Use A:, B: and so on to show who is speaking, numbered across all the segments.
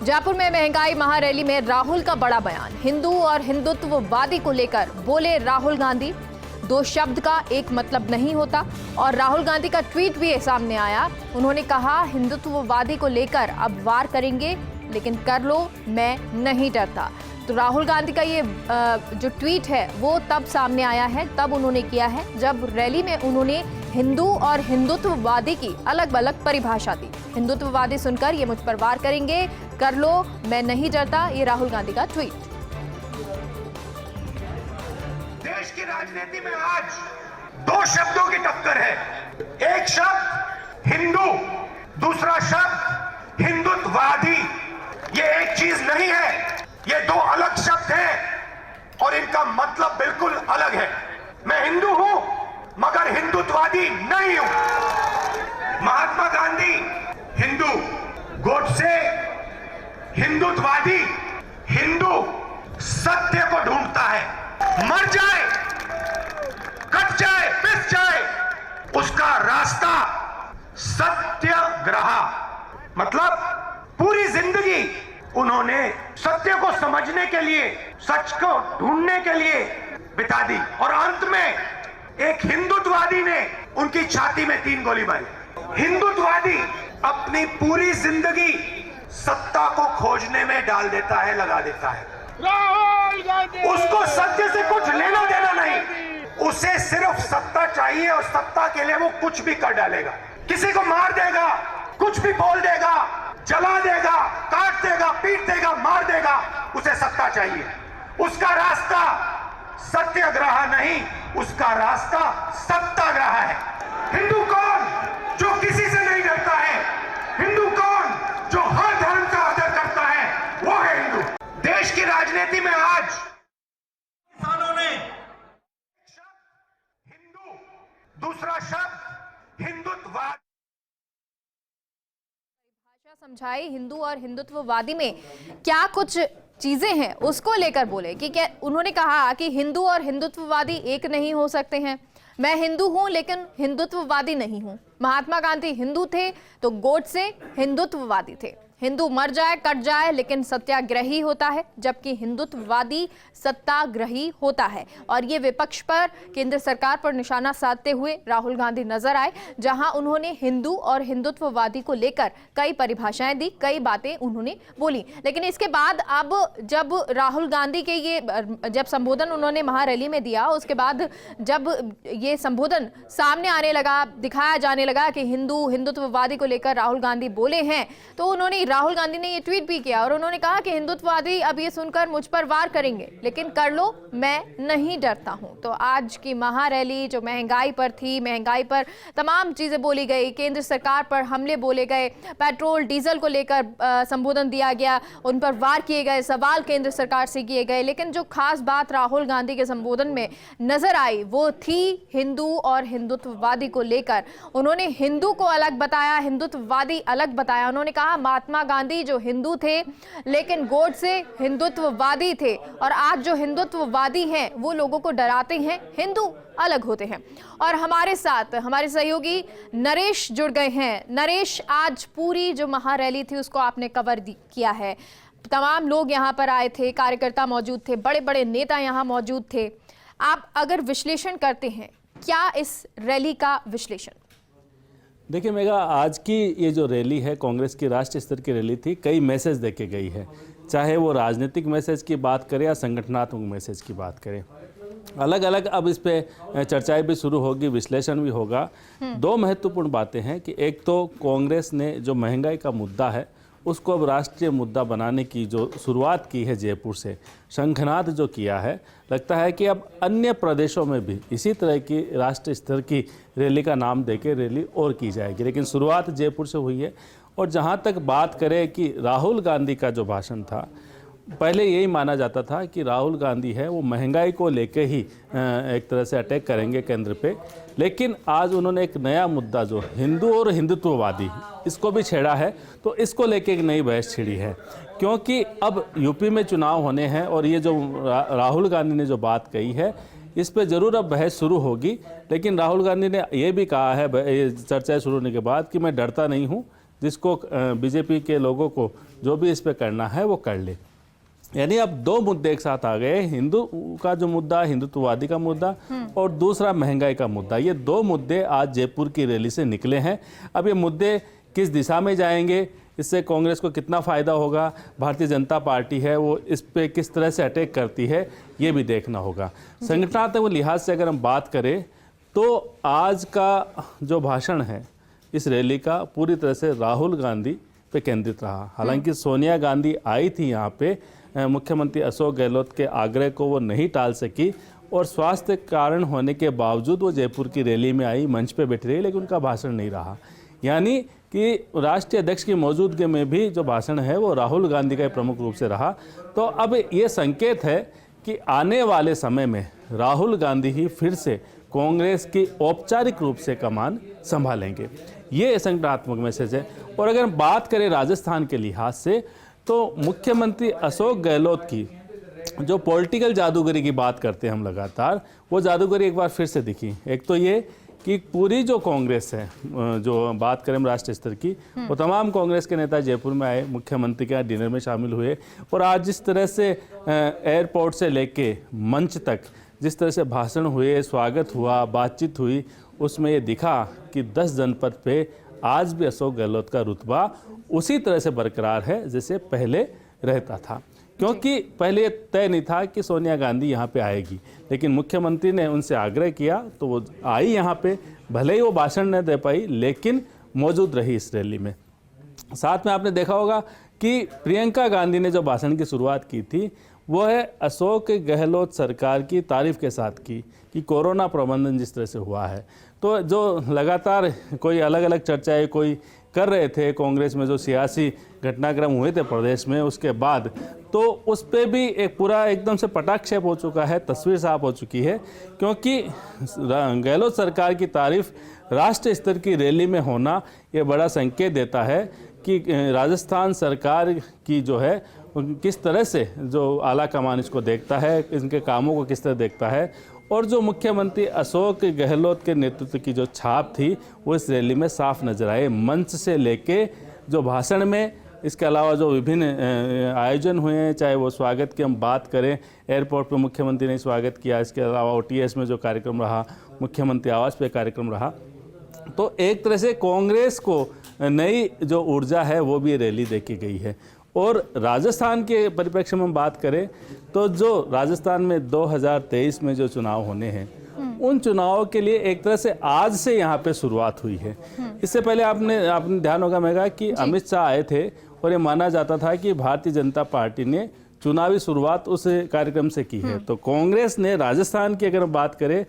A: जयपुर में महंगाई महारैली में राहुल का बड़ा बयान। हिंदू और हिंदुत्ववादी को लेकर बोले राहुल गांधी, दो शब्द का एक मतलब नहीं होता। और राहुल गांधी का ट्वीट भी सामने आया। उन्होंने कहा, हिंदुत्ववादी को लेकर अब वार करेंगे, लेकिन कर लो, मैं नहीं डरता। तो राहुल गांधी का ये जो ट्वीट है वो तब सामने आया है, तब उन्होंने किया है जब रैली में उन्होंने हिंदू और हिंदुत्ववादी की अलग अलग परिभाषा दी। हिंदुत्ववादी सुनकर ये मुझ पर वार करेंगे, कर लो, मैं नहीं डरता। ये राहुल गांधी का ट्वीट।
B: देश की राजनीति में आज दो शब्दों की टक्कर है। एक शब्द हिंदू, दूसरा शब्द हिंदुत्ववादी। ये एक चीज नहीं है, ये दो अलग शब्द हैं और इनका मतलब बिल्कुल अलग है। मैं हिंदू हूं मगर हिंदुत्ववादी नहीं हूं। महात्मा गांधी हिंदू, गोडसे हिंदुत्ववादी। हिंदू सत्य को ढूंढता है, मर जाए, कट जाए, पिस जाए, उसका रास्ता सत्याग्रह। मतलब पूरी जिंदगी उन्होंने सत्य को समझने के लिए, सच को ढूंढने के लिए बिता दी और अंत में एक हिंदुत्ववादी ने उनकी छाती में 3 गोली मारी। हिंदुत्ववादी अपनी पूरी जिंदगी सत्ता को खोजने में डाल देता है, लगा देता है। उसको सत्य से कुछ लेना देना नहीं, उसे सिर्फ सत्ता चाहिए और सत्ता के लिए वो कुछ भी कर डालेगा। किसी को मार देगा, कुछ भी बोल देगा, जला देगा, काट देगा, पीट देगा, मार देगा, उसे सत्ता चाहिए। उसका रास्ता सत्याग्रह नहीं, उसका रास्ता सत्याग्रह है। हिंदू कौन? जो किसी से नहीं डरता है। हिंदू कौन? जो हर धर्म का आदर करता है, वो है हिंदू। देश की राजनीति में आज किसानों ने शब्द हिंदू, दूसरा शब्द हिंदुत्ववाद
A: समझाई। हिंदू और हिंदुत्ववादी में क्या कुछ चीजें हैं उसको लेकर बोले कि क्या उन्होंने कहा कि हिंदू और हिंदुत्ववादी एक नहीं हो सकते हैं। मैं हिंदू हूं लेकिन हिंदुत्ववादी नहीं हूं। महात्मा गांधी हिंदू थे तो गोडसे हिंदुत्ववादी थे। हिंदू मर जाए, कट जाए, लेकिन सत्याग्रही होता है, जबकि हिंदुत्ववादी सत्याग्रही होता है। और ये विपक्ष पर, केंद्र सरकार पर निशाना साधते हुए राहुल गांधी नजर आए, जहां उन्होंने हिंदू और हिंदुत्ववादी को लेकर कई परिभाषाएं दी, कई बातें उन्होंने बोली। लेकिन इसके बाद अब जब राहुल गांधी के ये जब संबोधन उन्होंने महारैली में दिया, उसके बाद जब ये संबोधन सामने आने लगा, दिखाया जाने लगा कि हिंदू हिंदुत्ववादी को लेकर राहुल गांधी बोले हैं, तो उन्होंने राहुल गांधी ने ये ट्वीट भी किया और उन्होंने कहा कि हिंदुत्ववादी अब ये सुनकर मुझ पर वार करेंगे, लेकिन कर लो, मैं नहीं डरता हूं। तो आज की महारैली जो महंगाई पर थी, महंगाई पर तमाम चीजें बोली गई, केंद्र सरकार पर हमले बोले गए, पेट्रोल डीजल को लेकर संबोधन दिया गया, उन पर वार किए गए, सवाल केंद्र सरकार से किए गए। लेकिन जो खास बात राहुल गांधी के संबोधन में नजर आई वो थी हिंदू और हिंदुत्ववादी को लेकर। उन्होंने हिंदू को अलग बताया, हिंदुत्ववादी अलग बताया। उन्होंने कहा, महात्मा गांधी जो हिंदू थे लेकिन गोडसे हिंदुत्ववादी थे, और आज जो हिंदुत्ववादी हैं वो लोगों को डराते हैं, हिंदू अलग होते हैं। और हमारे साथ हमारे सहयोगी नरेश जुड़ गए हैं। नरेश, आज पूरी जो महारैली थी उसको आपने कवर किया है, तमाम लोग यहाँ पर आए थे, कार्यकर्ता मौजूद थे, बड़े बड़े नेता यहाँ मौजूद थे। आप अगर विश्लेषण करते हैं, क्या इस रैली का विश्लेषण?
C: देखिए मेघा, आज की ये जो रैली है कांग्रेस की राष्ट्रीय स्तर की रैली थी, कई मैसेज देके गई है। चाहे वो राजनीतिक मैसेज की बात करें या संगठनात्मक मैसेज की बात करें, अलग अलग अब इस पे चर्चाएं भी शुरू होगी, विश्लेषण भी होगा। दो महत्वपूर्ण बातें हैं कि एक तो कांग्रेस ने जो महंगाई का मुद्दा है उसको अब राष्ट्रीय मुद्दा बनाने की जो शुरुआत की है जयपुर से, शंखनाद जो किया है, लगता है कि अब अन्य प्रदेशों में भी इसी तरह की राष्ट्रीय स्तर की रैली का नाम देके रैली और की जाएगी। लेकिन शुरुआत जयपुर से हुई है। और जहाँ तक बात करें कि राहुल गांधी का जो भाषण था, पहले यही माना जाता था कि राहुल गांधी है वो महंगाई को लेके ही एक तरह से अटैक करेंगे केंद्र पे, लेकिन आज उन्होंने एक नया मुद्दा जो हिंदू और हिंदुत्ववादी इसको भी छेड़ा है। तो इसको लेके एक नई बहस छिड़ी है, क्योंकि अब यूपी में चुनाव होने हैं और ये जो राहुल गांधी ने जो बात कही है इस पे ज़रूर अब बहस शुरू होगी। लेकिन राहुल गांधी ने ये भी कहा है चर्चा शुरू होने के बाद कि मैं डरता नहीं हूँ, जिसको बीजेपी के लोगों को जो भी इस पे करना है वो कर ले। यानी अब दो मुद्दे एक साथ आ गए, हिंदू का जो मुद्दा, हिंदुत्ववादी का मुद्दा, और दूसरा महंगाई का मुद्दा। ये दो मुद्दे आज जयपुर की रैली से निकले हैं। अब ये मुद्दे किस दिशा में जाएंगे, इससे कांग्रेस को कितना फ़ायदा होगा, भारतीय जनता पार्टी है वो इस पे किस तरह से अटैक करती है, ये भी देखना होगा। संगठनात्मक लिहाज से अगर हम बात करें तो आज का जो भाषण है इस रैली का पूरी तरह से राहुल गांधी पे केंद्रित रहा। हालांकि सोनिया गांधी आई थी यहाँ पे, मुख्यमंत्री अशोक गहलोत के आग्रह को वो नहीं टाल सकी और स्वास्थ्य कारण होने के बावजूद वो जयपुर की रैली में आई, मंच पे बैठी रही, लेकिन उनका भाषण नहीं रहा। यानी कि राष्ट्रीय अध्यक्ष की मौजूदगी में भी जो भाषण है वो राहुल गांधी का प्रमुख रूप से रहा। तो अब ये संकेत है कि आने वाले समय में राहुल गांधी ही फिर से कांग्रेस की औपचारिक रूप से कमान संभालेंगे, ये संगठनात्मक मैसेज है। और अगर बात करें राजस्थान के लिहाज से तो मुख्यमंत्री अशोक गहलोत की जो पॉलिटिकल जादूगरी की बात करते हैं हम लगातार, वो जादूगरी एक बार फिर से दिखी। एक तो ये कि पूरी जो कांग्रेस है, जो बात करें राष्ट्रीय स्तर की, वो तमाम कांग्रेस के नेता जयपुर में आए, मुख्यमंत्री के डिनर में शामिल हुए, और आज जिस तरह से एयरपोर्ट से लेके मंच तक जिस तरह से भाषण हुए, स्वागत हुआ, बातचीत हुई, उसमें ये दिखा कि 10 जनपद पे आज भी अशोक गहलोत का रुतबा उसी तरह से बरकरार है जैसे पहले रहता था। क्योंकि पहले ये तय नहीं था कि सोनिया गांधी यहाँ पे आएगी, लेकिन मुख्यमंत्री ने उनसे आग्रह किया तो वो आई यहाँ पे। भले ही वो भाषण न दे पाई लेकिन मौजूद रही इस रैली में। साथ में आपने देखा होगा कि प्रियंका गांधी ने जो भाषण की शुरुआत की थी वो है अशोक गहलोत सरकार की तारीफ के साथ की, कि कोरोना प्रबंधन जिस तरह से हुआ है। तो जो लगातार कोई अलग अलग चर्चाएं कोई कर रहे थे कांग्रेस में, जो सियासी घटनाक्रम हुए थे प्रदेश में उसके बाद, तो उस पर भी एक पूरा एकदम से पटाक्षेप हो चुका है, तस्वीर साफ हो चुकी है। क्योंकि गहलोत सरकार की तारीफ राष्ट्रीय स्तर की रैली में होना ये बड़ा संकेत देता है कि राजस्थान सरकार की जो है किस तरह से जो आला कमान इसको देखता है, इनके कामों को किस तरह देखता है। और जो मुख्यमंत्री अशोक गहलोत के नेतृत्व की जो छाप थी वो इस रैली में साफ नजर आए, मंच से लेके जो भाषण में, इसके अलावा जो विभिन्न आयोजन हुए हैं, चाहे वो स्वागत की हम बात करें, एयरपोर्ट पर मुख्यमंत्री ने स्वागत किया, इसके अलावा OTS में जो कार्यक्रम रहा, मुख्यमंत्री आवास पे कार्यक्रम रहा, तो एक तरह से कांग्रेस को नई जो ऊर्जा है वो भी रैली देखी गई है। और राजस्थान के परिप्रेक्ष्य में हम बात करें तो जो राजस्थान में 2023 में जो चुनाव होने हैं उन चुनावों के लिए एक तरह से आज से यहाँ पे शुरुआत हुई है। इससे पहले आपने ध्यान होगा मेगा कि अमित शाह आए थे और ये माना जाता था कि भारतीय जनता पार्टी ने चुनावी शुरुआत उस कार्यक्रम से की है। तो कांग्रेस ने राजस्थान की अगर बात करें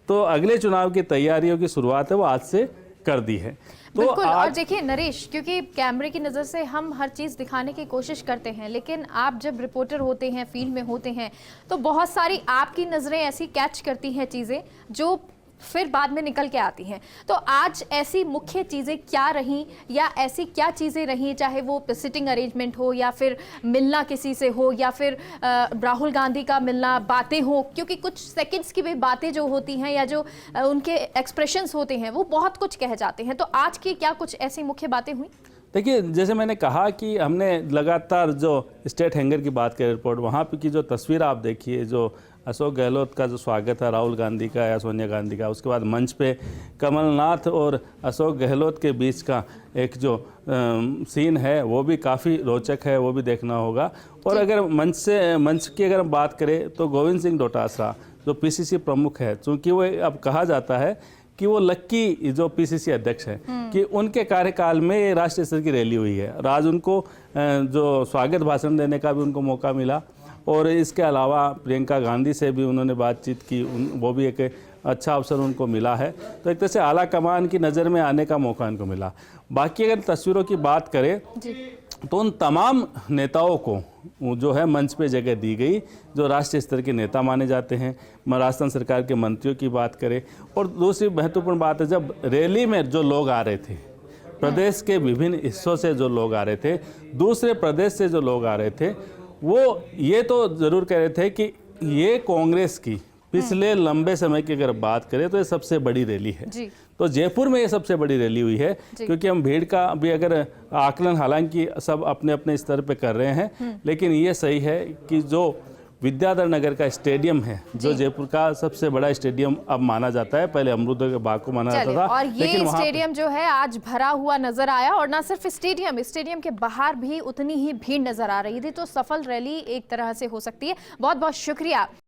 C: तो अगले चुनाव की तैयारियों की शुरुआत है वो आज से कर दी है। तो
A: बिल्कुल। और देखिए नरेश, क्योंकि कैमरे की नज़र से हम हर चीज़ दिखाने की कोशिश करते हैं, लेकिन आप जब रिपोर्टर होते हैं, फील्ड में होते हैं, तो बहुत सारी आपकी नज़रें ऐसी कैच करती हैं चीज़ें जो फिर बाद में निकल के आती हैं। तो आज ऐसी मुख्य चीज़ें क्या रहीं, या ऐसी क्या चीज़ें रहीं, चाहे वो सिटिंग अरेंजमेंट हो या फिर मिलना किसी से हो या फिर राहुल गांधी का मिलना, बातें हो, क्योंकि कुछ सेकंड्स की भी बातें जो होती हैं या जो उनके एक्सप्रेशंस होते हैं वो बहुत कुछ कह जाते हैं। तो आज की क्या कुछ ऐसी मुख्य बातें हुई?
C: देखिए, जैसे मैंने कहा कि हमने लगातार जो स्टेट हैंगर की बात करें रिपोर्ट, वहाँ पे की जो तस्वीर आप देखिए, जो अशोक गहलोत का जो स्वागत है राहुल गांधी का या सोनिया गांधी का, उसके बाद मंच पे कमलनाथ और अशोक गहलोत के बीच का एक जो सीन है वो भी काफ़ी रोचक है, वो भी देखना होगा। और अगर मंच की अगर हम बात करें तो गोविंद सिंह डोटासरा जो PCC प्रमुख है, चूँकि वो अब कहा जाता है कि वो लक्की जो PCC अध्यक्ष है कि उनके कार्यकाल में ये राष्ट्रीय स्तर की रैली हुई है। आज उनको जो स्वागत भाषण देने का भी उनको मौका मिला, और इसके अलावा प्रियंका गांधी से भी उन्होंने बातचीत की, वो भी एक अच्छा अवसर उनको मिला है। तो एक तरह से आला कमान की नज़र में आने का मौका उनको मिला। बाकी अगर तस्वीरों की बात करें तो उन तमाम नेताओं को जो है मंच पे जगह दी गई जो राष्ट्रीय स्तर के नेता माने जाते हैं। राजस्थान सरकार के मंत्रियों की बात करें, और दूसरी महत्वपूर्ण बात है, जब रैली में जो लोग आ रहे थे, प्रदेश के विभिन्न हिस्सों से जो लोग आ रहे थे, दूसरे प्रदेश से जो लोग आ रहे थे, वो ये तो ज़रूर कह रहे थे कि ये कांग्रेस की पिछले लंबे समय की अगर बात करें तो ये सबसे बड़ी रैली है।
A: जी।
C: तो जयपुर में ये सबसे बड़ी रैली हुई है, क्योंकि हम भीड़ का भी अगर आकलन हालांकि सब अपने अपने स्तर पे कर रहे हैं, लेकिन ये सही है कि जो विद्याधर नगर का स्टेडियम है, जो जयपुर का सबसे बड़ा स्टेडियम अब माना जाता है, पहले अमरूद के बाग को माना जाता था,
A: और ये स्टेडियम जो है आज भरा हुआ नजर आया, और ना सिर्फ स्टेडियम के बाहर भी उतनी ही भीड़ नजर आ रही थी। तो सफल रैली एक तरह से हो सकती है। बहुत बहुत शुक्रिया।